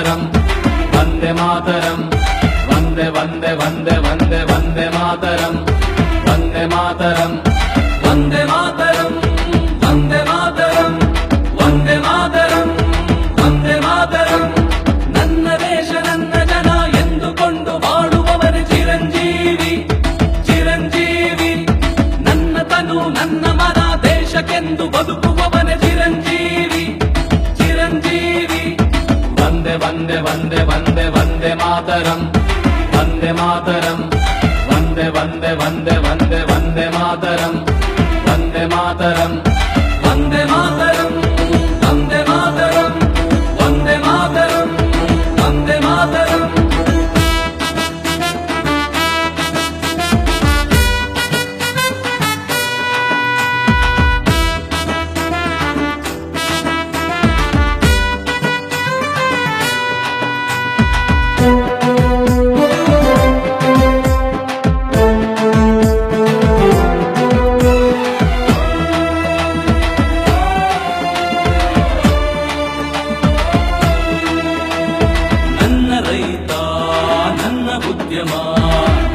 ಮಾತರಂ ವಂದೇ ಮಾತರಂ ವಂದೇ ವಂದೇ ವಂದೇ ವಂದೇ ವಂದೇ ಮಾತರಂ ವಂದೇ ಮಾತರಂ ವಂದೇ ಮಾತರಂ ವಂದೇ ಮಾತರಂ ವಂದೇ ಮಾತರಂ ವಂದೇ ಮಾತರಂ ನನ್ನ ದೇಶ ನನ್ನ ಜನ ಎಂದುಕೊಂಡು ಬಾಳುವವನೇ ಚಿರಂಜೀವಿ ಚಿರಂಜೀವಿ ನನ್ನ ತನು ನನ್ನ ಮನ ದೇಶಕ್ಕೆಂದು ಬದುಕುವವನೇ ಚಿರಂಜೀವಿ ಚಿರಂಜೀವಿ ವಂದೇ ವಂದೇ ವಂದೇ ವಂದೇ ವಂದೇ ಮಾತರಂ ವಂದೇ ಮಾತರಂ ವಂದೇ ವಂದೇ ವಂದೇ ವಂದೇ ವಂದೇ ಮಾತರಂ ವಂದೇ ಮಾತರಂ ವಂದೇ ಮಾತರಂ ವಂದೇ ಮಾತರಂ ವಂದೇ ಮಾತರಂ ವಂದೇ ಮಾತರಂ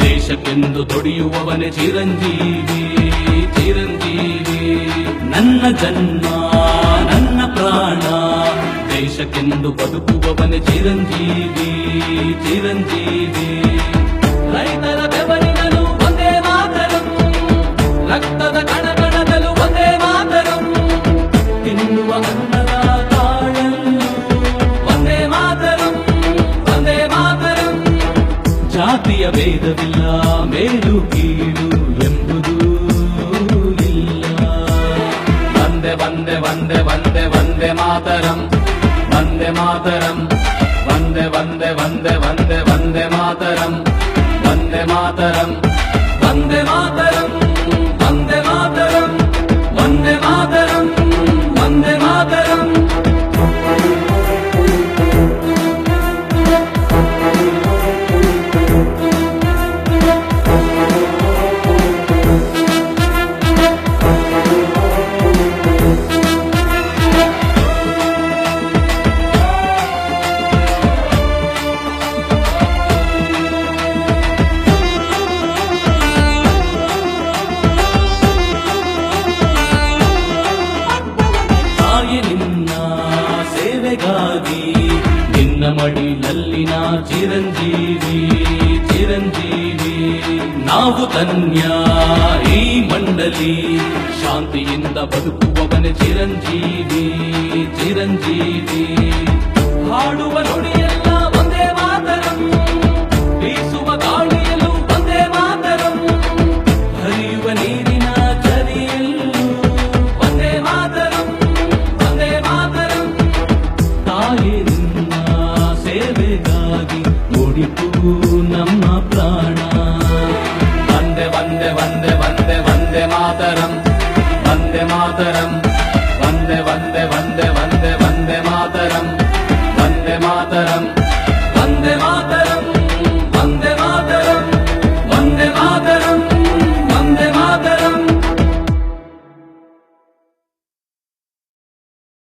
ದೇಶಕ್ಕೆಂದು ದುಡಿಯುವವನೇ ಚಿರಂಜೀವಿ ಚಿರಂಜೀವಿ ನನ್ನ ಜನ್ಮ ನನ್ನ ಪ್ರಾಣ ದೇಶಕ್ಕೆಂದು ಬದುಕುವವನೇ ಚಿರಂಜೀವಿ ಚಿರಂಜೀವಿ ರೈತರ ಬೆವರಿನಲು ಒಂದೇ ಮಾತರಂ ರಕ್ತದ ಕಣಕಣದಲು ಒಂದೇ ಮಾತರಂ ತಿನ್ನುವ ಅನ್ನದ ಕಾಳನ್ನು ಒಂದೇ ಮಾತರಂ ಒಂದೇ ಮಾತರಂ ಜಾತಿಯ ಭೇದವಿಲ್ಲ ಮೇಲು ಕೀಳು ಎಂಬುದೂ ಇಲ್ಲ ವಂದೇ ವಂದೇ ವಂದೇ ವಂದೇ ವಂದೇ ಮಾತರಂ ವಂದೇ ಮಾತರಂ ವಂದೇ ವಂದೇ ವಂದೇ ವಂದೇ ವಂದೇ ಮಾತರಂ ವಂದೇ ಮಾತರಂ ವಂದೇ ಮಾತರಂ ವಂದೇ ಮಾತರಂ ವಂದೇ ಮಾತರಂ ವಂದೇ ಮಾತರಂ ನಿನ್ನ ಮಡಿಲಲ್ಲಿನ ಚಿರಂಜೀವಿ ಚಿರಂಜೀವಿ ನಾವು ಧನ್ಯ ಈ ಮಂಡಲಿ ಶಾಂತಿಯಿಂದ ಬದುಕುವವನೇ ಚಿರಂಜೀವಿ ಚಿರಂಜೀವಿ ಹಾಡುವ ನುಡಿಯೆಲ್ಲ ಒಂದೇ ಮಾತರಂ ಬೀಸುವ ಗಾಳಿಯಲು ಒಂದೇ ಮಾತರಂ ಹರಿಯುವ ನೀರಿನ ಚರಿಯಲ್ಲೂ ಒಂದೇ ಮಾತರಂ ಒಂದೇ ಮಾತರಂ ತಾಯಿ ನಿನ್ನ ಸೇವೆಗಾಗಿ ಮುಡಿಪು ನಮ್ಮ ಪ್ರಾಣ ವಂದೇ ವಂದೇ ವಂದೇ ವಂದೇ ವಂದೇ ಮಾತರಂ ವಂದೇ ಮಾತರಂ